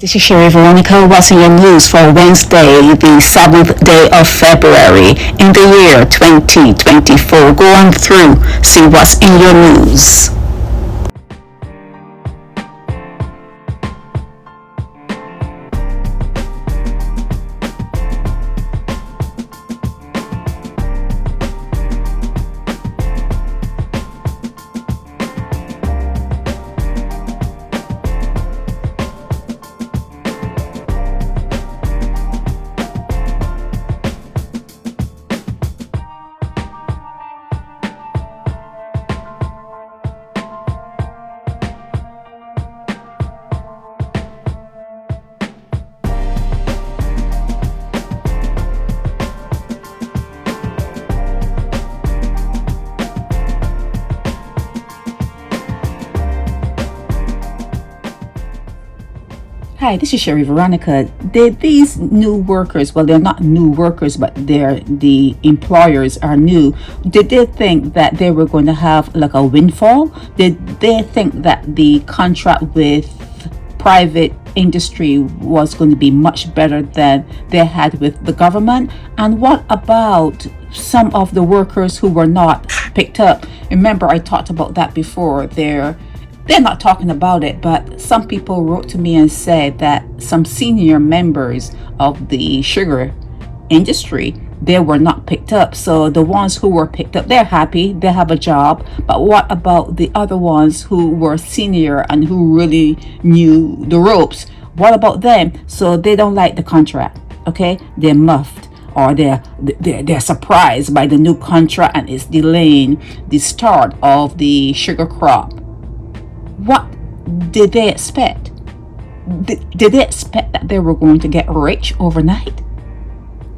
This is Sherry Veronica. What's in your news for Wednesday, the 7th day of February in the year 2024? Go on through, see what's in your news. Hi, this is Sherry Veronica. These new workers, well, they're not new workers, but the employers are new. Did they think that they were going to have like a windfall? Did they think that the contract with private industry was going to be much better than they had with the government? And what about some of the workers who were not picked up? Remember, I talked about that before. They're not talking about it, but some people wrote to me and said that some senior members of the sugar industry, they were not picked up. So the ones who were picked up, they're happy, they have a job. But what about the other ones who were senior and who really knew the ropes? What about them? So they don't like the contract, okay? They're muffed, or they're surprised by the new contract and it's delaying the start of the sugar crop. What did they expect? Did they expect that they were going to get rich overnight?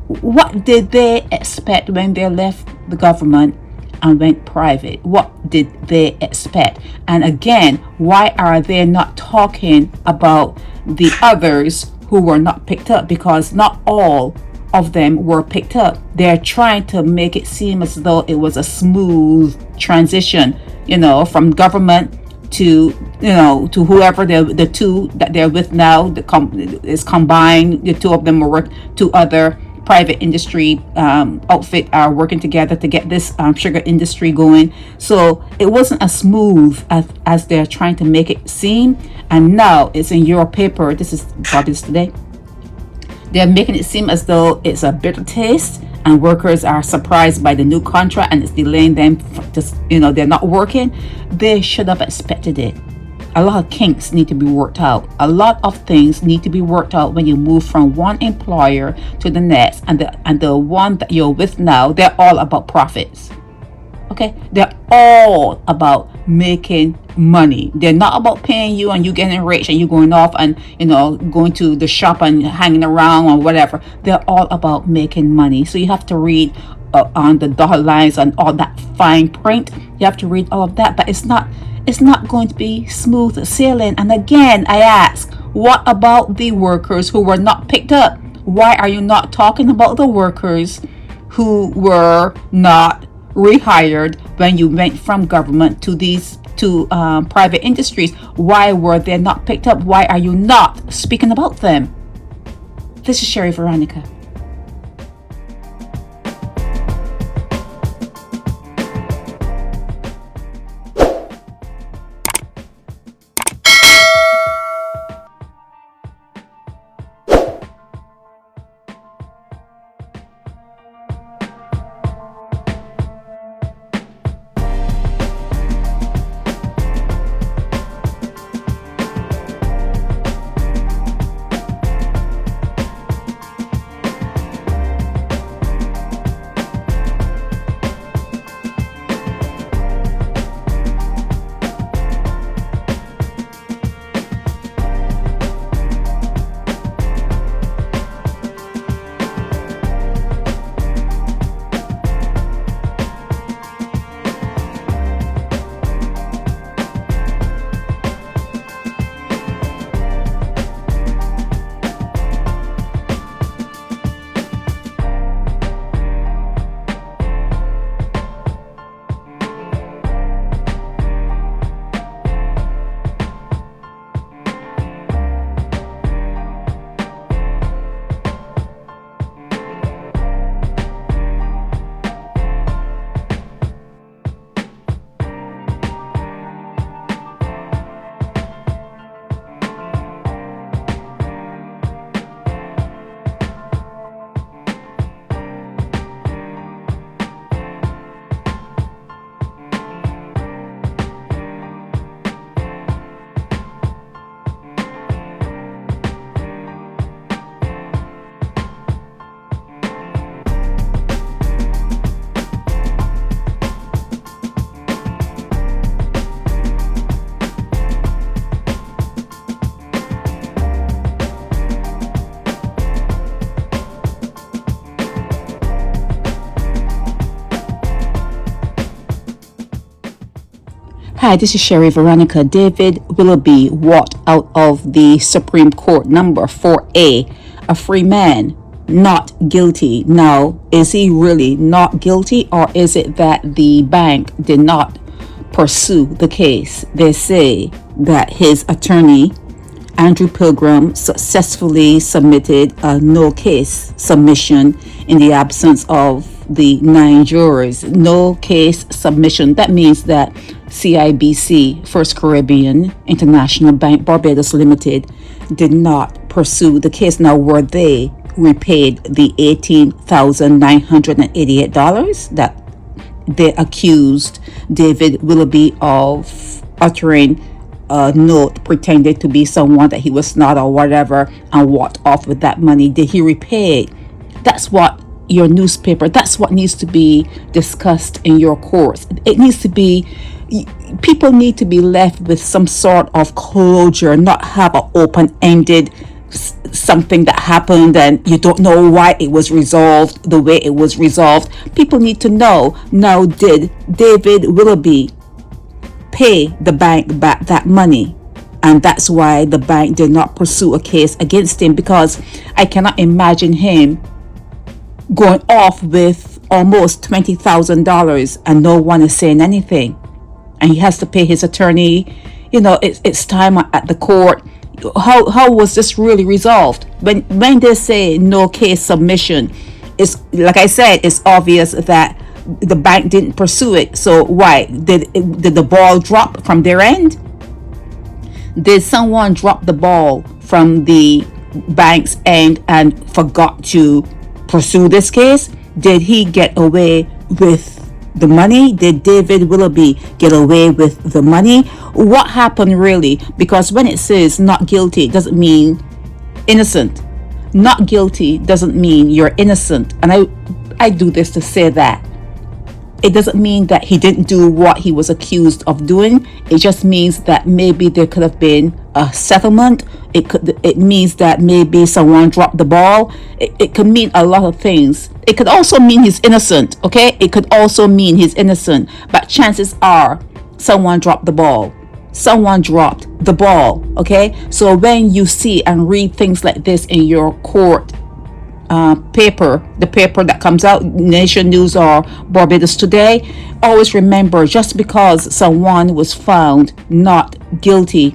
What did they expect when they left the government and went private? What did they expect? And again, why are they not talking about the others who were not picked up? Because not all of them were picked up. They're trying to make it seem as though it was a smooth transition, from government to to whoever the two that they're with now. Is combined. The two of them work. Two other private industry outfit are working together to get this sugar industry going. So it wasn't as smooth as they're trying to make it seem. And now it's in your paper. This is Barbados today. They're making it seem as though it's a bitter taste, and workers are surprised by the new contract and it's delaying them. They're not working. They should have expected it. A lot of kinks need to be worked out. A lot of things need to be worked out when you move from one employer to the next, and the one that you're with now, they're all about profits. Okay, they're all about making money. They're not about paying you and you getting rich and you going off and going to the shop and hanging around or whatever. They're all about making money. So you have to read on the dotted lines and all that fine print. You have to read all of that, but it's not going to be smooth sailing. And again, I ask, what about the workers who were not picked up? Why are you not talking about the workers who were not rehired when you went from government to these private industries? Why were they not picked up? Why are you not speaking about them? This is Sherry Veronica. Hi, this is Sherry Veronica. David Willoughby walked out of the Supreme Court, number 4A, a free man, not guilty. Now, is he really not guilty, or is it that the bank did not pursue the case? They say that his attorney, Andrew Pilgrim, successfully submitted a no case submission in the absence of the 9 jurors. No case submission. That means that CIBC, First Caribbean International Bank, Barbados Limited, did not pursue the case. Now, were they repaid the $18,988 that they accused David Willoughby of uttering a note pretended to be someone that he was not or whatever, and walked off with that money? Did he repay it? That's what your newspaper, that's what needs to be discussed in your courts. It needs to be, people need to be left with some sort of closure, not have an open-ended something that happened and you don't know why it was resolved the way it was resolved. People need to know, now, did David Willoughby pay the bank back that money? And that's why the bank did not pursue a case against him, because I cannot imagine him going off with almost $20,000 and no one is saying anything, and he has to pay his attorney. It's time at the court. How was this really resolved? When they say no case submission, it's like I said, it's obvious that the bank didn't pursue it. So why did the ball drop from their end? Did someone drop the ball from the bank's end and forgot to pursue this case? Did he get away with the money? Did David Willoughby get away with the money? What happened really? Because when it says not guilty, it doesn't mean innocent. Not guilty doesn't mean you're innocent. And I do this to say that it doesn't mean that he didn't do what he was accused of doing. It just means that maybe there could have been a settlement. It means that maybe someone dropped the ball. It could mean a lot of things. It could also mean he's innocent, okay? It could also mean he's innocent. But chances are someone dropped the ball. Someone dropped the ball, okay? So when you see and read things like this in your court paper, the paper that comes out, Nation News or Barbados Today, always remember, just because someone was found not guilty,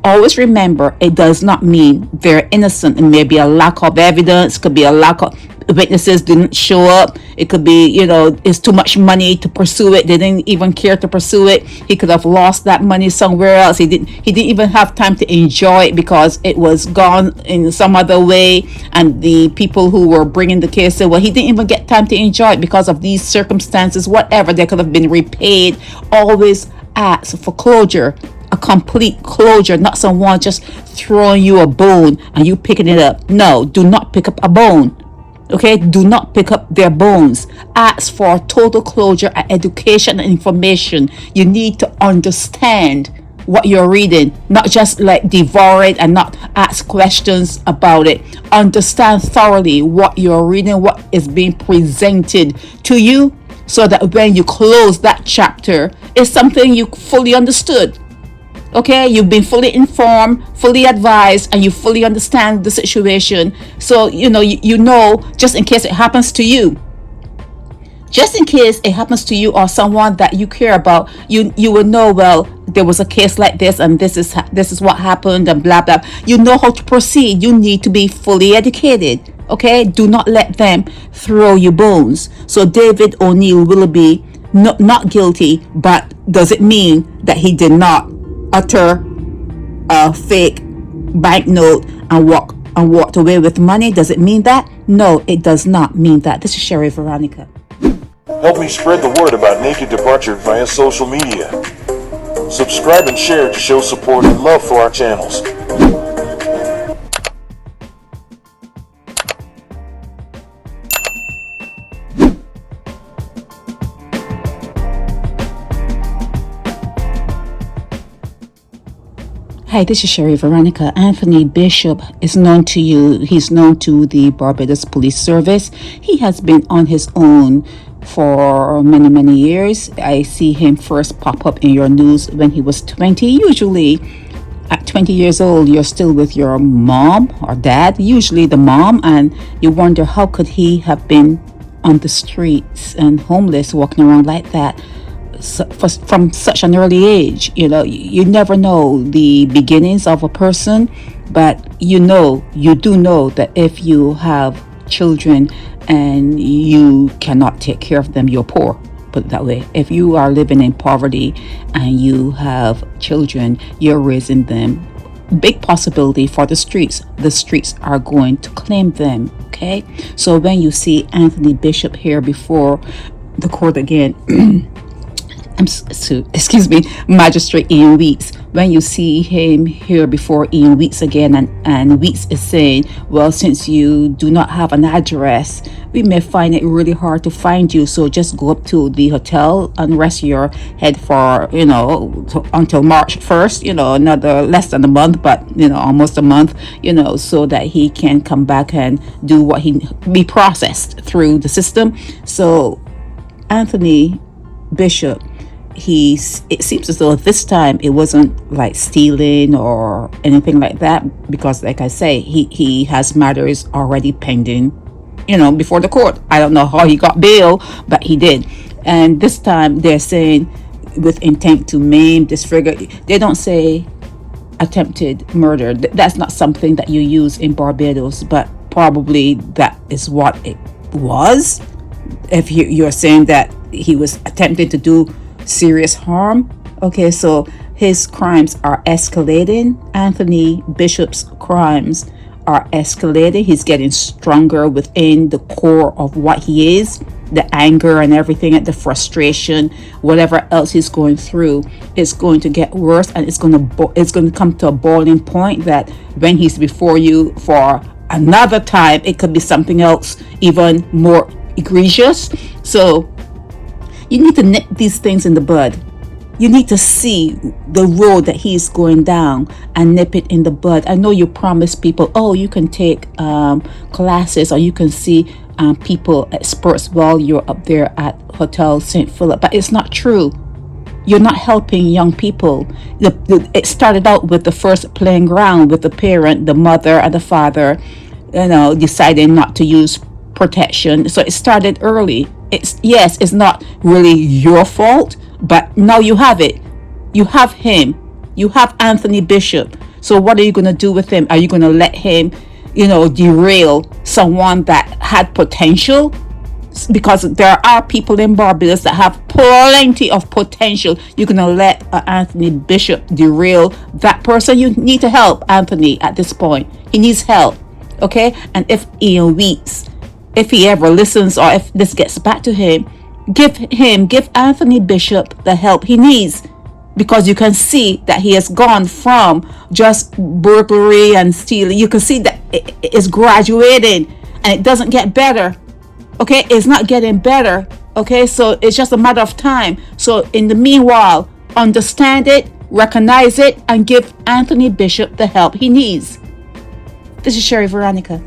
always remember, it does not mean they're innocent. It may be a lack of evidence, could be a lack of witnesses didn't show up. It could be, it's too much money to pursue it. They didn't even care to pursue it. He could have lost that money somewhere else. He didn't even have time to enjoy it because it was gone in some other way. And the people who were bringing the case said, well, he didn't even get time to enjoy it because of these circumstances, whatever. They could have been repaid. Always ask for closure, a complete closure, not someone just throwing you a bone and you picking it up. No, do not pick up a bone. Okay, do not pick up their bones. Ask for total closure and education and information. You need to understand what you're reading, not just like devour it and not ask questions about it. Understand thoroughly what you're reading, what is being presented to you, so that when you close that chapter, it's something you fully understood. Okay, you've been fully informed, fully advised, and you fully understand the situation. So, you know, just in case it happens to you. Just in case it happens to you or someone that you care about, you will know, well, there was a case like this and this is what happened and blah, blah. You know how to proceed. You need to be fully educated. Okay, do not let them throw you bones. So David O'Neill Willoughby, not guilty, but does it mean that he did not utter a fake banknote and walked away with money? Does it mean that? No, it does not mean that. This is Sherry Veronica. Help me spread the word about Naked Departure via social media. Subscribe and share to show support and love for our channels. Hi, this is Sherry Veronica. Anthony Bishop is known to you. He's known to the Barbados Police Service. He has been on his own for many, many years. I see him first pop up in your news when he was 20. Usually at 20 years old, you're still with your mom or dad, usually the mom, and you wonder how could he have been on the streets and homeless, walking around like that from such an early age. You never know the beginnings of a person, but you do know that if you have children and you cannot take care of them, you're poor. Put it that way. If you are living in poverty and you have children, you're raising them. Big possibility for the streets. The streets are going to claim them. Okay. So when you see Anthony Bishop here before the court again, excuse me, Magistrate Ian Weeks, when you see him here before Ian Weeks again, and Weeks is saying, well, since you do not have an address, we may find it really hard to find you, so just go up to the hotel and rest your head for until March 1st, another less than a month, but almost a month, so that he can come back and do what he be processed through the system. So Anthony Bishop, it seems as though this time it wasn't like stealing or anything like that, because like I say, he has matters already pending, before the court. I don't know how he got bail, but he did. And this time they're saying with intent to maim, disfigure. They don't say attempted murder. That's not something that you use in Barbados, but probably that is what it was. If you're saying that he was attempting to do serious harm. Okay, so his crimes are escalating. Anthony Bishop's crimes are escalating. He's getting stronger within the core of what he is. The anger and everything, the frustration, whatever else he's going through, is going to get worse, and it's going to come to a boiling point that when he's before you for another time, it could be something else even more egregious. So you need to nip these things in the bud. You need to see the road that he's going down and nip it in the bud. I know you promise people, oh, you can take classes, or you can see people, experts, while you're up there at Hotel St. Philip, but it's not true. You're not helping young people. It started out with the first playing ground with the parent, the mother and the father, deciding not to use protection. So it started early. It's not really your fault, but now you have it. You have him. You have Anthony Bishop. So what are you going to do with him? Are you going to let him, derail someone that had potential? Because there are people in Barbados that have plenty of potential. You're going to let Anthony Bishop derail that person? You need to help Anthony at this point. He needs help. Okay? And if Ian Weeks, if he ever listens, or if this gets back to him, give Anthony Bishop the help he needs, because you can see that he has gone from just burglary and stealing. You can see that it is graduating, and it doesn't get better. Okay, it's not getting better. Okay, so it's just a matter of time. So in the meanwhile, understand it, recognize it, and give Anthony Bishop the help he needs. This is Sherry Veronica.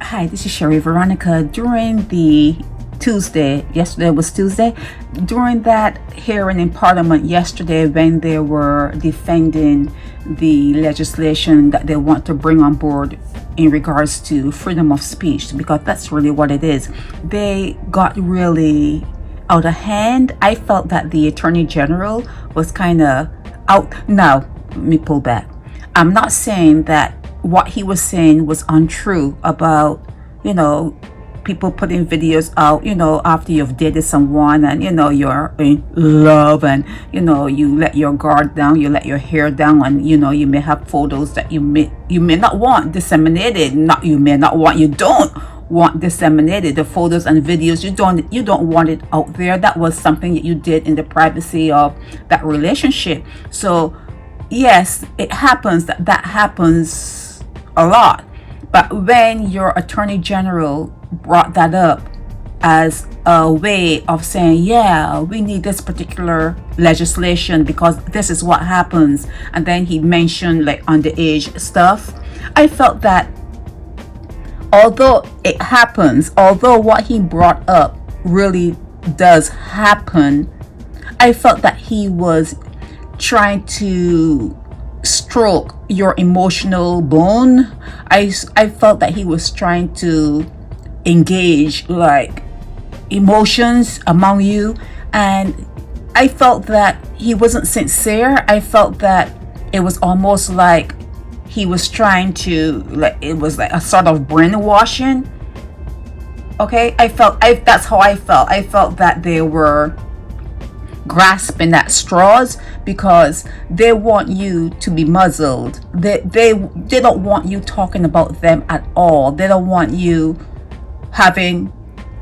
Hi, this is Sherry Veronica. During the yesterday was Tuesday, during that hearing in Parliament yesterday, when they were defending the legislation that they want to bring on board in regards to freedom of speech, because that's really what it is, they got really out of hand. I felt that the Attorney General was kind of out. Now, let me pull back. I'm not saying that what he was saying was untrue about, people putting videos out, after you've dated someone and, you're in love and, you let your guard down, you let your hair down, and, you may have photos that you may not want disseminated. You don't want disseminated. The photos and videos, you don't want it out there. That was something that you did in the privacy of that relationship. So yes, it happens that happens a lot. But when your Attorney General brought that up, as a way of saying, yeah, we need this particular legislation because this is what happens. And then he mentioned like underage stuff. I felt that although it happens, although what he brought up really does happen, I felt that he was trying to stroke your emotional bone. I felt that he was trying to engage like emotions among you, and I felt that he wasn't sincere. I felt that it was almost like he was trying to, like, it was like a sort of brainwashing. Okay, that's how I felt. I felt that they were grasping at straws because they want you to be muzzled. They don't want you talking about them at all. They don't want you having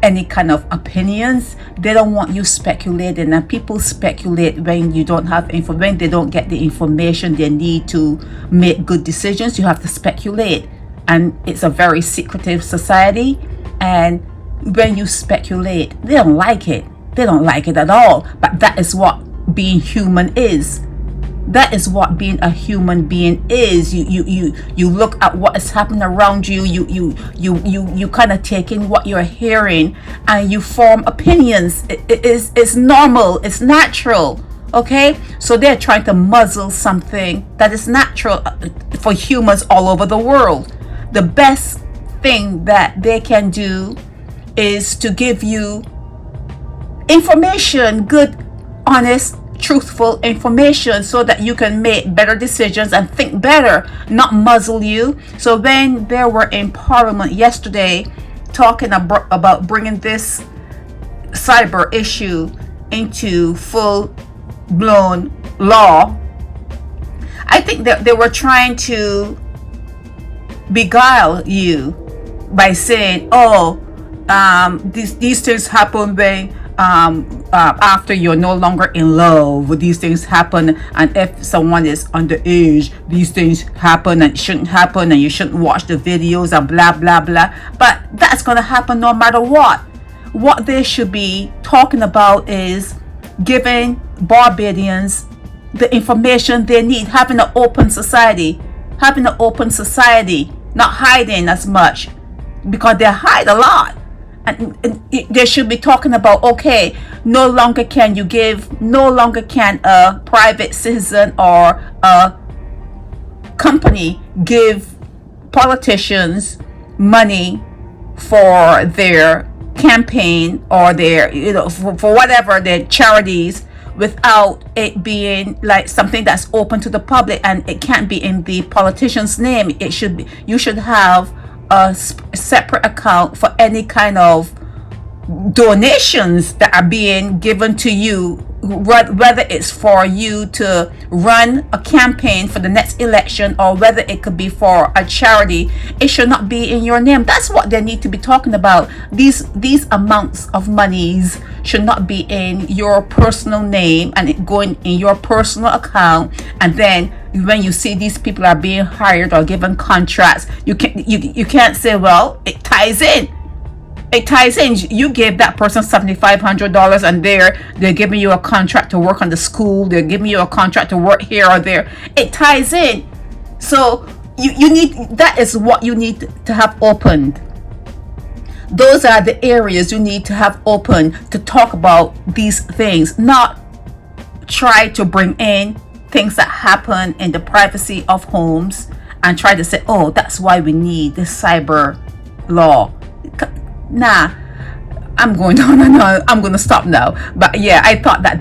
any kind of opinions. They don't want you speculating, and people speculate when you don't have when they don't get the information they need to make good decisions. You have to speculate, and it's a very secretive society, and when you speculate, they don't like it. They don't like it at all. But that is what being human is. That is what being a human being is. You look at what is happening around you. You kind of take in what you're hearing, and you form opinions. It's normal. It's natural. Okay, so they're trying to muzzle something that is natural for humans all over the world. The best thing that they can do is to give you information, good, honest, truthful information, so that you can make better decisions and think better, not muzzle you. So when they were in Parliament yesterday talking about bringing this cyber issue into full-blown law, I think that they were trying to beguile you by saying, oh, these things happen when after you're no longer in love. These things happen, and if someone is underage, these things happen and shouldn't happen, and you shouldn't watch the videos and blah blah blah. But that's going to happen no matter what. What they should be talking about is giving Barbadians the information they need, having an open society, not hiding as much, because they hide a lot. And they should be talking about, okay, no longer can a private citizen or a company give politicians money for their campaign or their, for whatever their charities, without it being like something that's open to the public, and it can't be in the politician's name. You should have a separate account for any kind of donations that are being given to you, whether it's for you to run a campaign for the next election or whether it could be for a charity. It should not be in your name. That's what they need to be talking about. These amounts of monies should not be in your personal name and it going in your personal account, and then when you see these people are being hired or given contracts, you can't say, well, it ties in. You gave that person $7,500 and they're giving you a contract to work on the school, they're giving you a contract to work here or there. It ties in. So you need, that is what you need to have opened. Those are the areas you need to have open to talk about these things, not try to bring in things that happen in the privacy of homes and try to say, oh, that's why we need this cyber law. Nah, I'm going on and on. I'm going to stop now. But yeah, I thought that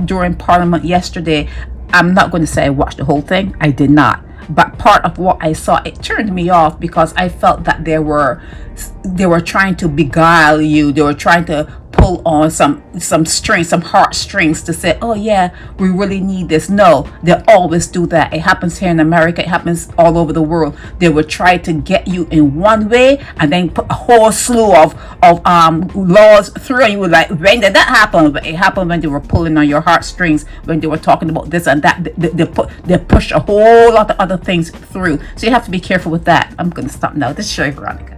during Parliament yesterday, I'm not going to say I watched the whole thing. I did not. But part of what I saw, it turned me off because I felt that they were trying to beguile you. They were trying to pull on some strings, some heartstrings to say, oh yeah, we really need this. No, they always do that. It happens here in America. It happens all over the world. They will try to get you in one way and then put a whole slew of laws through, and you were like, when did that happen? But it happened when they were pulling on your heartstrings, when they were talking about this and that. They push a whole lot of other things through. So you have to be careful with that. I'm going to stop now. This is Sherry Veronica.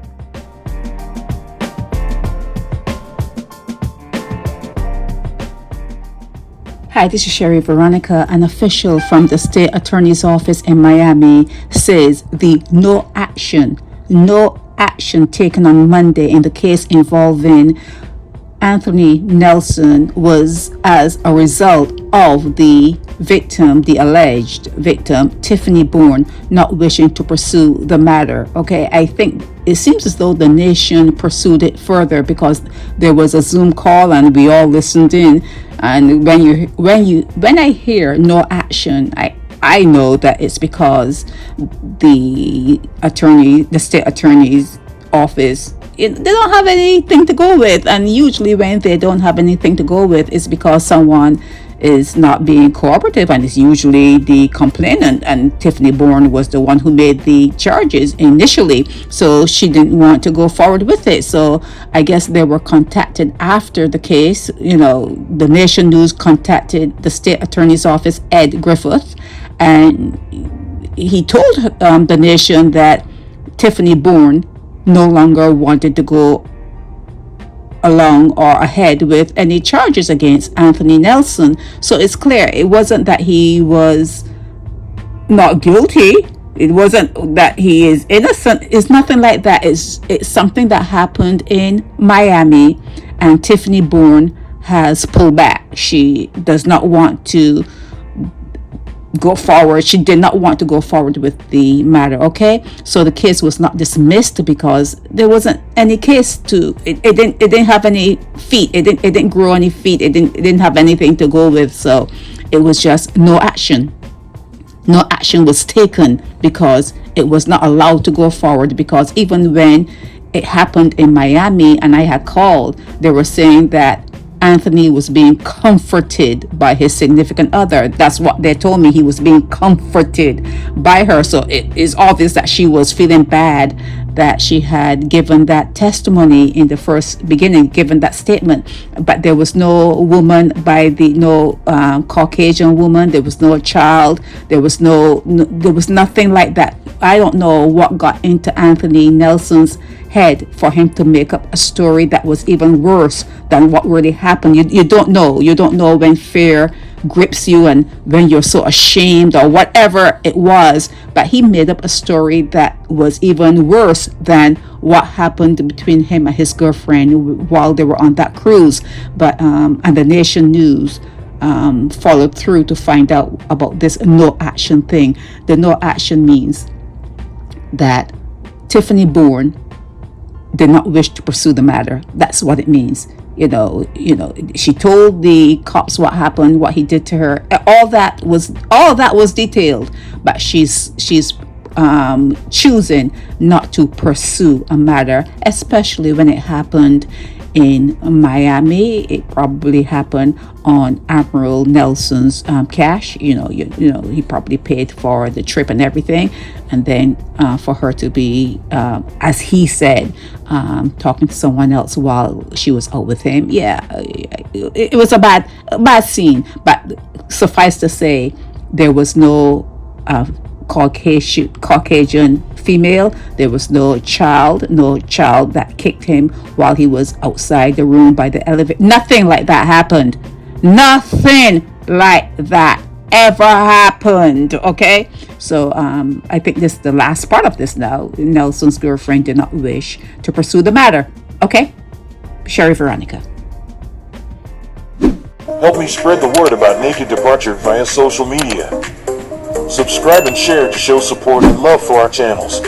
Hi, this is Sherry Veronica. An official from the state attorney's office in Miami says the no action taken on Monday in the case involving Anthony Nelson was as a result of the victim, the alleged victim, Tiffany Bourne, not wishing to pursue the matter. Okay, I think it seems as though the nation pursued it further because there was a Zoom call and we all listened in. And when I hear no action, I know that it's because the state attorney's office, they don't have anything to go with. And usually when they don't have anything to go with, it's because someone is not being cooperative, and it's usually the complainant. And Tiffany Bourne was the one who made the charges initially, so she didn't want to go forward with it. So I guess they were contacted after the case. The Nation News contacted the state attorney's office, Ed Griffith, and he told the Nation that Tiffany Bourne no longer wanted to go along or ahead with any charges against Anthony Nelson. So it's clear it wasn't that he was not guilty. It wasn't that he is innocent. It's nothing like that. It's something that happened in Miami, and Tiffany Bourne has pulled back. She does not want to go forward. She did not want to go forward with the matter. Okay, so the case was not dismissed because there wasn't any case to it. It didn't have any feet. It didn't grow any feet. It didn't have anything to go with. So it was just no action. No action was taken because it was not allowed to go forward. Because even when it happened in Miami and I had called, they were saying that Anthony was being comforted by his significant other. That's what they told me. He was being comforted by her. So it is obvious that she was feeling bad that she had given that testimony in the first beginning, given that statement. But there was no woman no Caucasian woman. There was no child. There was there was nothing like that. I don't know what got into Anthony Nelson's head for him to make up a story that was even worse than what really happened. You don't know when fear grips you and when you're so ashamed or whatever it was, but he made up a story that was even worse than what happened between him and his girlfriend while they were on that cruise. But and the Nation News followed through to find out about this no action thing. The no action means that Tiffany Bourne did not wish to pursue the matter. That's what it means. She told the cops what happened, what he did to her. All that was detailed, but she's choosing not to pursue a matter, especially when it happened in Miami. It probably happened on Admiral Nelson's cash. He probably paid for the trip and everything, and then for her to be, as he said, talking to someone else while she was out with him. Yeah, it was a bad scene. But suffice to say, there was no Caucasian female. There was no child that kicked him while he was outside the room by the elevator. Nothing like that happened. Nothing like that ever happened. Okay, so I think this is the last part of this now. Nelson's girlfriend did not wish to pursue the matter. Okay, Sherry Veronica. Help me spread the word about Naked Departure via social media. Subscribe and share to show support and love for our channels.